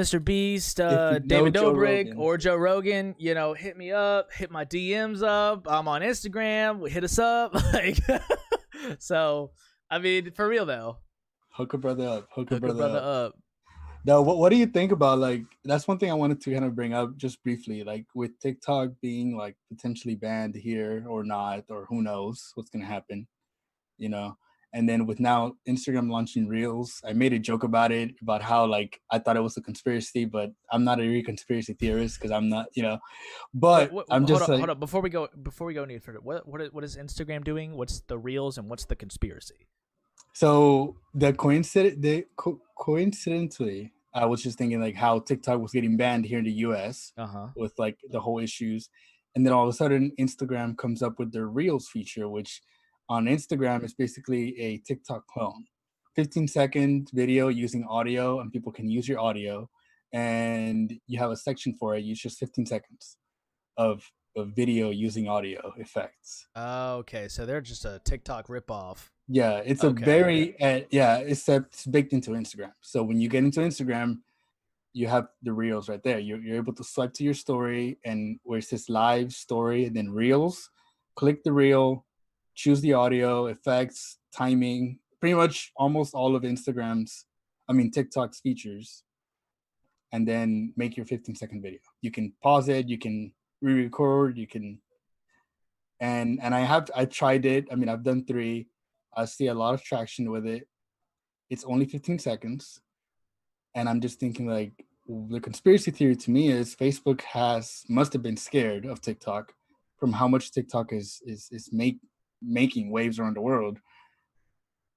Mr. Beast, If you know David Joe Dobrik, Rogan, or Joe Rogan, hit me up, hit my DMs up. I'm on Instagram. Hit us up. Like, so, I mean, for real though, hook a brother up. Hook a hook a brother brother up. up. Now, what do you think about, like, that's one thing I wanted to kind of bring up just briefly, like with TikTok being like potentially banned here or not, or who knows what's gonna happen, you know? And then with now Instagram launching Reels, I made a joke about it, about how like I thought it was a conspiracy, but I'm not a real conspiracy theorist because I'm not, Wait, But I'm hold just up, like, hold up. Before we go any further, what is Instagram doing? What's the reels and what's the conspiracy? so coincidentally, I was just thinking like how TikTok was getting banned here in the US Uh huh. with like the whole issues. And then all of a sudden Instagram comes up with their Reels feature, which on Instagram is basically a TikTok clone. 15-second video using audio, and people can use your audio, and you have a section for it. Use just 15 seconds of video using audio effects. Okay, so they're just a TikTok ripoff. Yeah, it's a Okay. very yeah, it's baked into Instagram. So when you get into Instagram, you have the reels right there. You're able to swipe to your story, and where it says live story and then reels, click the reel, choose the audio, effects, timing, pretty much almost all of TikTok's features, and then make your 15-second video. You can pause it, you can re-record, you can, and I tried it. I mean, I've done three. I see a lot of traction with it. It's only 15 seconds. And I'm just thinking like the conspiracy theory to me is Facebook must have been scared of TikTok from how much TikTok is making waves around the world.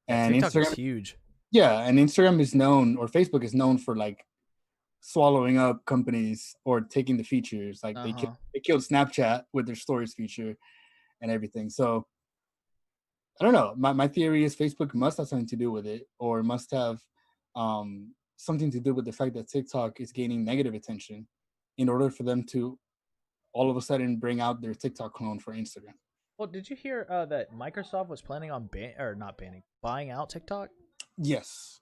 Yeah, And TikTok is Instagram, huge. yeah, and Instagram is known, or Facebook is known for like swallowing up companies or taking the features. Like Uh huh. they killed Snapchat with their stories feature and everything. So I don't know. My theory is Facebook must have something to do with it, or must have something to do with the fact that TikTok is gaining negative attention in order for them to all of a sudden bring out their TikTok clone for Instagram. Well, did you hear that Microsoft was planning on or not banning, buying out TikTok? Yes.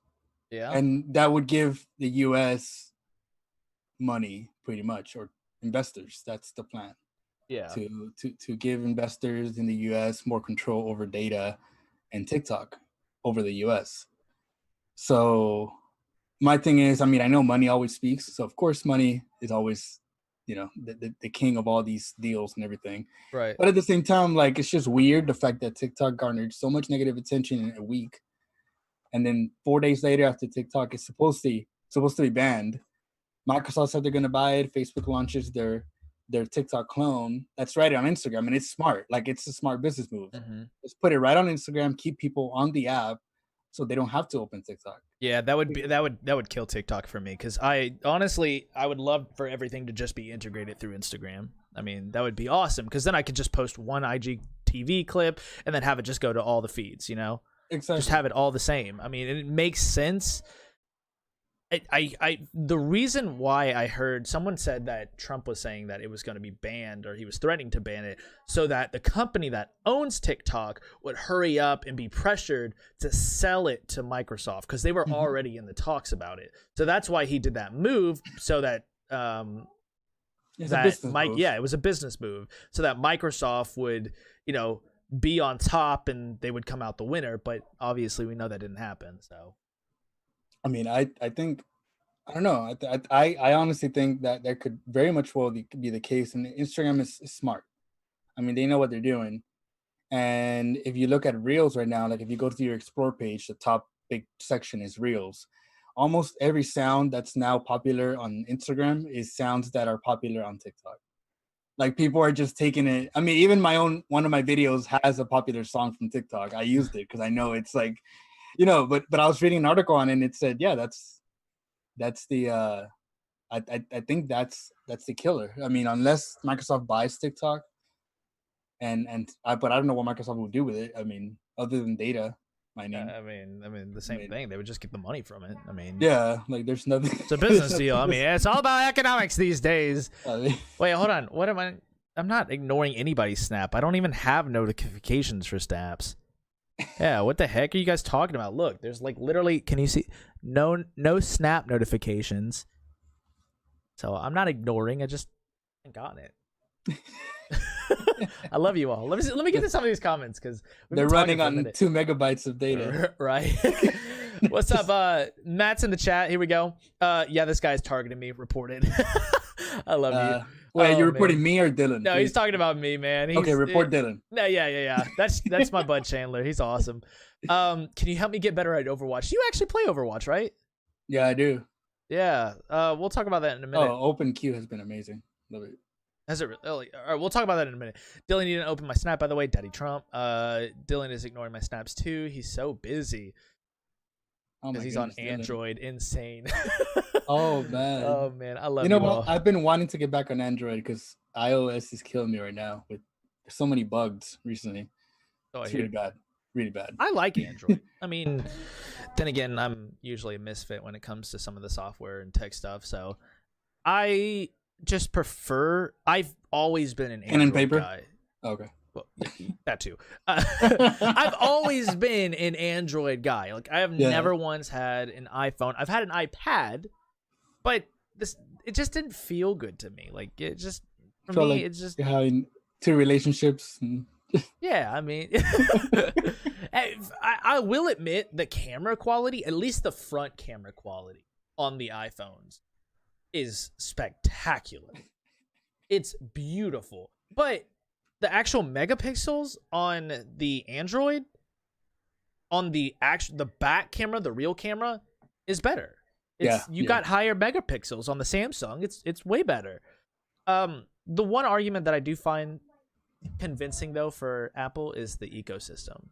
Yeah. And that would give the US money pretty much, or investors. That's the plan. Yeah. To give investors in the US more control over data and TikTok over the US. So my thing is, I mean, I know money always speaks. So of course money is always, the king of all these deals and everything. Right. But at the same time, like, it's just weird the fact that TikTok garnered so much negative attention in a week. And then 4 days later, after TikTok is supposed to be banned, Microsoft said they're gonna buy it. Facebook launches their TikTok clone that's right on Instagram, and it's smart. Like, it's a smart business move. Mm-hmm. Just put it right on Instagram, keep people on the app, so they don't have to open TikTok. Yeah, that would kill TikTok for me, because I honestly I would love for everything to just be integrated through Instagram. I mean, that would be awesome, because then I could just post one IGTV clip and then have it just go to all the feeds. Exactly. Just have it all the same. I mean, it makes sense. The reason why I heard someone said that Trump was saying that it was going to be banned, or he was threatening to ban it, so that the company that owns TikTok would hurry up and be pressured to sell it to Microsoft, because they were already in the talks about it. So that's why he did that move, so that It's a business move. yeah, it was a business move, so that Microsoft would be on top and they would come out the winner. But obviously we know that didn't happen. So I mean, I think, I don't know. I honestly think that that could very much well be the case. And Instagram is smart. I mean, they know what they're doing. And if you look at Reels right now, like if you go to your Explore page, the top big section is Reels. Almost every sound that's now popular on Instagram is sounds that are popular on TikTok. Like, people are just taking it. I mean, even one of my videos has a popular song from TikTok. I used it because I know it's like, but I was reading an article on it, and it said, yeah, that's the I think that's the killer. I mean, unless Microsoft buys TikTok, but I don't know what Microsoft will do with it. I mean, other than data mining. I mean the same thing. They would just get the money from it. I mean, yeah, like there's nothing. it's a business deal. I mean, it's all about economics these days. Wait, hold on. What am I? I'm not ignoring anybody's Snap. I don't even have notifications for Snaps. Yeah, what the heck are you guys talking about? Look, there's like literally, can you see? No Snap notifications. So I'm not ignoring. I just haven't gotten it. I love you all. Let me get to some of these comments because they're running on 2 megabytes of data. Right. What's up? Matt's in the chat. Here we go. Yeah, this guy's targeting me. Reported. I love you. Wait, you reporting me or Dylan? No, he's talking about me, man. Okay, report Dylan. No, yeah. That's my bud Chandler. He's awesome. Can you help me get better at Overwatch? You actually play Overwatch, right? Yeah, I do. Yeah. We'll talk about that in a minute. Oh, Open Queue has been amazing. Love it. Has it really? All right, we'll talk about that in a minute. Dylan, you didn't open my snap, by the way. Daddy Trump. Dylan is ignoring my snaps too. He's so busy. Because he's on Android. Dylan. Insane. Oh, man. Oh, man. I love you. You know all. what? I've been wanting to get back on Android because iOS is killing me right now with so many bugs recently. Oh, it's really bad. Really bad. I like Android. I mean, then again, I'm usually a misfit when it comes to some of the software and tech stuff. So I just prefer. I've always been an Android paper guy. Okay. Well, that too. I've always been an Android guy. Like I have never once had an iPhone. I've had an iPad, but it just didn't feel good to me. Like it just for me, like it's just having 2 relationships. Yeah, I mean, I will admit the camera quality, at least the front camera quality on the iPhones, is spectacular. It's beautiful, but the actual megapixels on the Android, on the back camera, the real camera, is better. You got higher megapixels on the Samsung. It's way better. The one argument that I do find convincing though for Apple is the ecosystem.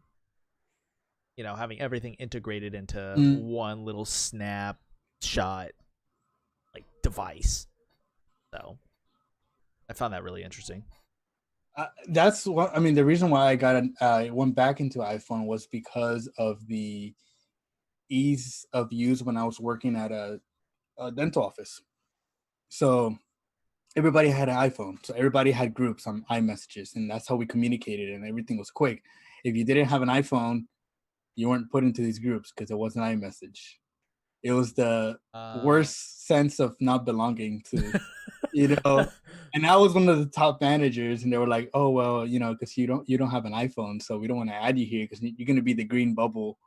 You know, having everything integrated into one little snapshot like device. So I found that really interesting. That's what I mean. The reason why I went back into iPhone was because of the ease of use when I was working at a dental office. So everybody had an iPhone, so everybody had groups on iMessages, and that's how we communicated, and everything was quick. If you didn't have an iPhone, you weren't put into these groups because it wasn't iMessage. It was the worst sense of not belonging to, you know. And I was one of the top managers, and they were like, "Oh well, you know, because you don't have an iPhone, so we don't want to add you here because you're going to be the green bubble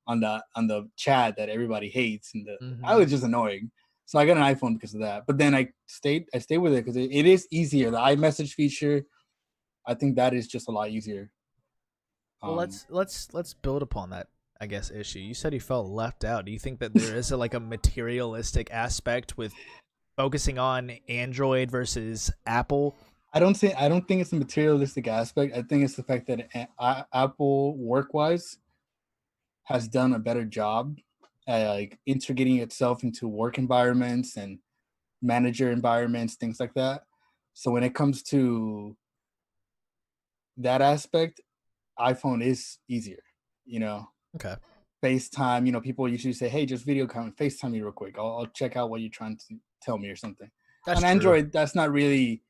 on the chat that everybody hates." And I was just annoying. So I got an iPhone because of that. But then I stayed with it because it is easier. The iMessage feature, I think that is just a lot easier. Well, let's build upon that, I guess, issue. You said you felt left out. Do you think that there is a materialistic aspect with focusing on Android versus Apple? I don't think it's a materialistic aspect. I think it's the fact that Apple work-wise has done a better job like integrating itself into work environments and manager environments, things like that. So when it comes to that aspect, iPhone is easier, you know. Okay. FaceTime, you know, people usually say, "Hey, just video call and FaceTime me real quick. I'll check out what you're trying to tell me or something." That's on Android, that's not really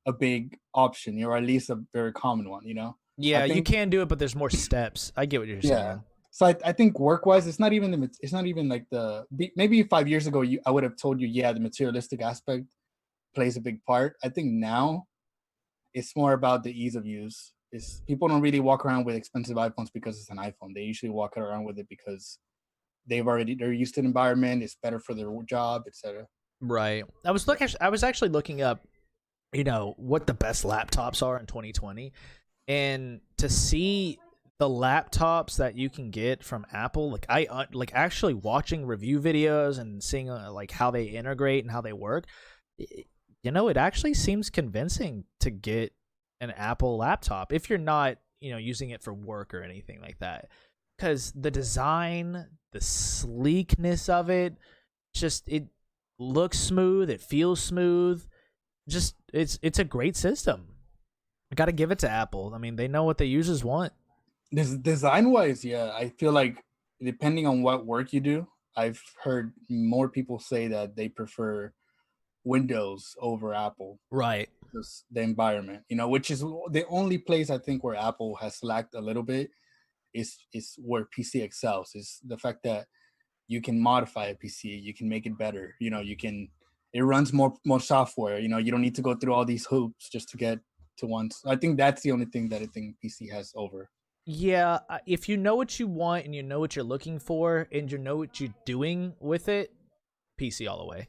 a big option, or at least a very common one, you know. Yeah, you can do it, but there's more steps. I get what you're saying. So I think work-wise, it's not even like maybe 5 years ago I would have told you, the materialistic aspect plays a big part. I think now it's more about the ease of use. People don't really walk around with expensive iPhones because it's an iPhone. They usually walk around with it because they're used to the environment. It's better for their job, etc. Right. I was actually looking up, you know, what the best laptops are in 2020, and to see the laptops that you can get from Apple, like I actually watching review videos and seeing like how they integrate and how they work, you know, it actually seems convincing to get an Apple laptop if you're not, you know, using it for work or anything like that, because the design, the sleekness of it, it looks smooth, it feels smooth, just it's a great system. I gotta give it to Apple. I mean, they know what the users want. This design wise, I feel like depending on what work you do, I've heard more people say that they prefer Windows over Apple. Right. Just the environment, you know, which is the only place I think where Apple has lacked a little bit is where PC excels, is the fact that you can modify a PC, you can make it better, you know, it runs more software. You know, you don't need to go through all these hoops just to get to one. So I think that's the only thing that I think PC has over. Yeah, if you know what you want and you know what you're looking for and you know what you're doing with it, PC all the way,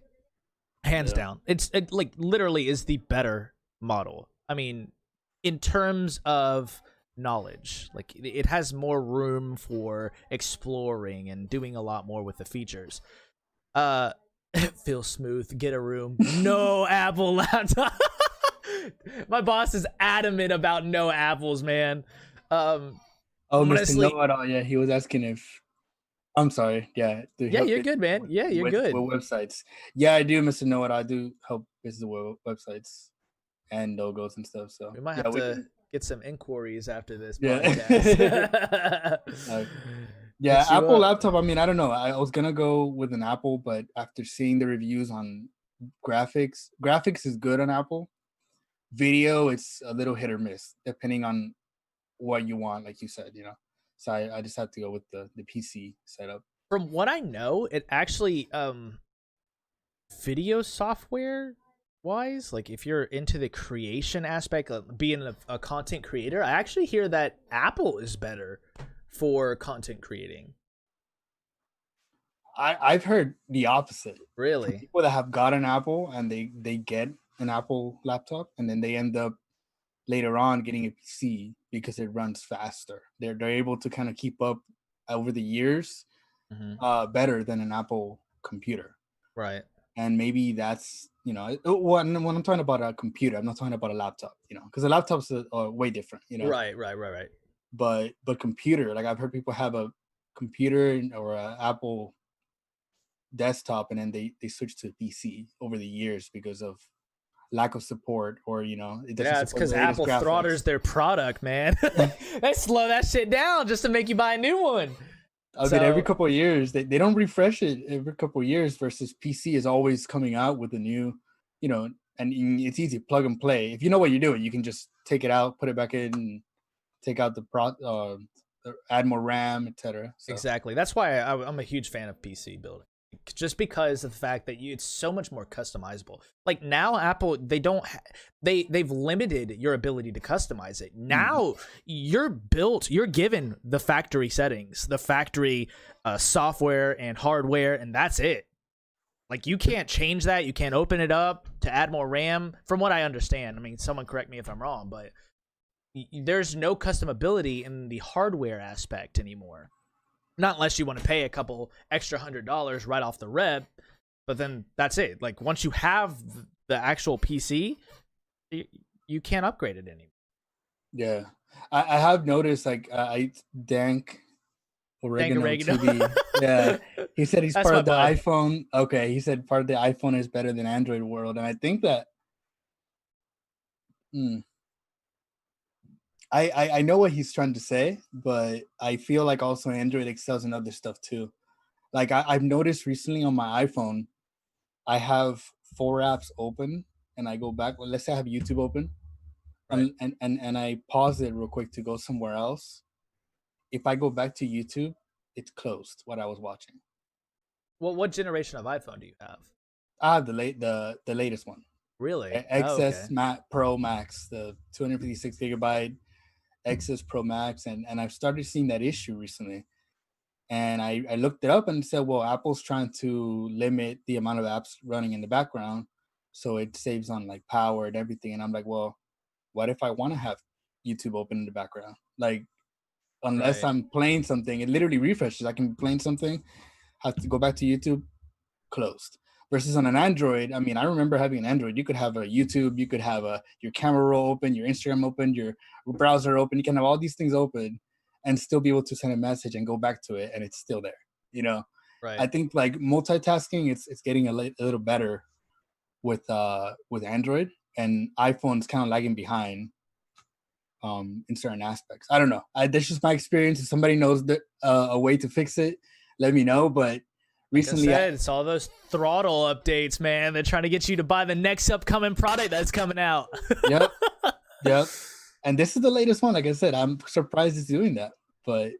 hands down. It like literally is the better model. I mean, in terms of knowledge, like it has more room for exploring and doing a lot more with the features. Feel smooth, get a room. No Apple laptop. My boss is adamant about no apples, man. Oh, honestly, Mr. Know-It-All, yeah, he was asking if. I'm sorry, yeah. Yeah, you're good, man. Yeah, you're good. With websites. Yeah, I do, Mr. Know-It-All. I do help visit the websites and logos and stuff. So we might yeah, have to get some inquiries after this Yeah. podcast. Yeah, Apple laptop. I mean, I don't know. I was gonna go with an Apple, but after seeing the reviews on graphics is good on Apple. Video, it's a little hit or miss depending on what you want, like you said, you know. So I just had to go with the PC setup. From what I know, it actually video software wise, like if you're into the creation aspect of being a content creator, I actually hear that Apple is better for content creating. I've heard the opposite. Really? From people that have got an Apple and they get an Apple laptop and then they end up later on getting a PC because it runs faster. They're able to kind of keep up over the years better than an Apple computer. Right. And maybe that's, you know, when I'm talking about a computer, I'm not talking about a laptop, you know, because the laptops are way different, you know. Right. But computer, like I've heard people have a computer or an Apple desktop and then they switch to a PC over the years because of lack of support, or you know, it doesn't. Yeah, it's because Apple throttles their product, man. They slow that shit down just to make you buy a new one. I mean, every couple of years they don't refresh it. Every couple of years versus PC is always coming out with a new, you know, and it's easy, plug and play. If you know what you're doing, you can just take it out, put it back in, and take out the add more RAM, etc. So. Exactly. That's why I'm a huge fan of PC building. Just because of the fact that it's so much more customizable. Like now Apple, they've limited your ability to customize it. Now you're given the factory settings, the factory software and hardware, and that's it. Like you can't change that. You can't open it up to add more RAM, from what I understand. I mean, someone correct me if I'm wrong, but there's no customability in the hardware aspect anymore. Not unless you want to pay a couple extra $100 right off the rep, but then that's it. Like once you have the actual PC, you can't upgrade it anymore. Yeah, I have noticed. Like Dank Oregano TV. Yeah, he said he's part of the iPhone. Okay, he said part of the iPhone is better than Android world, and I think that. I know what he's trying to say, but I feel like also Android excels in other stuff too. Like I've noticed recently on my iPhone, I have 4 apps open and I go back. Well, let's say I have YouTube open, right. and I pause it real quick to go somewhere else. If I go back to YouTube, it's closed what I was watching. Well, what generation of iPhone do you have? I have the latest one. Really? XS Pro Max, the 256 gigabyte. XS Pro Max, and I've started seeing that issue recently, and I looked it up and said, well, Apple's trying to limit the amount of apps running in the background so it saves on like power and everything. And I'm like, well, what if I want to have YouTube open in the background? Like unless I'm playing something, it literally refreshes. I can be playing something, have to go back to YouTube, closed. Versus on an Android, I mean, I remember having an Android. You could have a YouTube, you could have your camera roll open, your Instagram open, your browser open. You can have all these things open and still be able to send a message and go back to it, and it's still there. You know, right? I think like multitasking, it's getting a little better with Android, and iPhone's kind of lagging behind in certain aspects. I don't know. That's just my experience. If somebody knows a way to fix it, let me know. But recently, like I said, it's all those throttle updates, man. They're trying to get you to buy the next upcoming product that's coming out. Yep. And this is the latest one. Like I said, I'm surprised it's doing that, but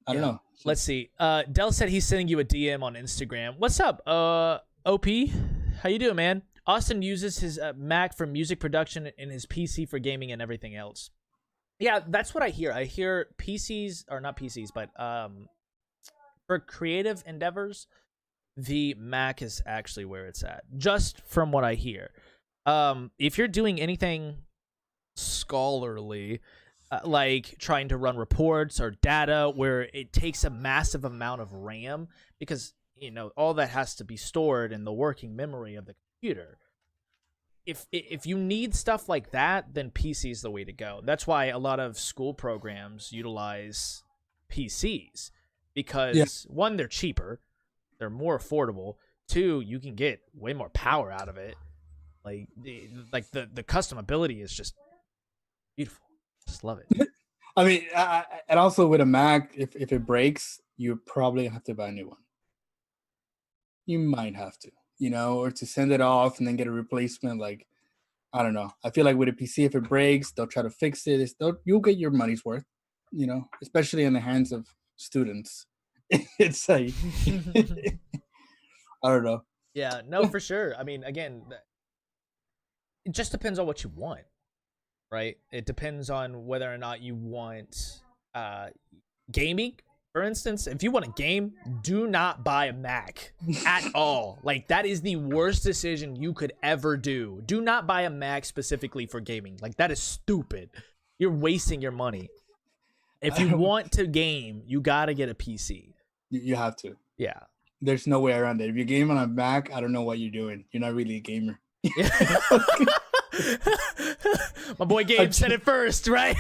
I don't know. Let's see. Dell said he's sending you a DM on Instagram. What's up, OP? How you doing, man? Austin uses his Mac for music production and his PC for gaming and everything else. Yeah, that's what I hear. I hear PCs, or not PCs, but for creative endeavors, the Mac is actually where it's at. Just from what I hear. If you're doing anything scholarly, like trying to run reports or data where it takes a massive amount of RAM, because all that has to be stored in the working memory of the computer. If you need stuff like that, then PC is the way to go. That's why a lot of school programs utilize PCs, because one, they're cheaper, they're more affordable. Two, you can get way more power out of it. Like the customability is just beautiful. Just love it. I mean, and also with a Mac, if it breaks, you probably have to buy a new one. You might have to, or to send it off and then get a replacement. Like, I don't know. I feel like with a PC, if it breaks, they'll try to fix it. You'll get your money's worth, especially in the hands of students. It's like, I don't know. Yeah, no, for sure. I mean, again, it just depends on what you want, right? It depends on whether or not you want gaming. For instance, if you want a game, do not buy a Mac at all. Like, that is the worst decision you could ever do. Do not buy a Mac specifically for gaming. Like, that is stupid. You're wasting your money. If you want to game, you got to get a PC. You have to. Yeah. There's no way around it. If you're gaming on a Mac, I don't know what you're doing. You're not really a gamer. My boy Gabe said it first, right?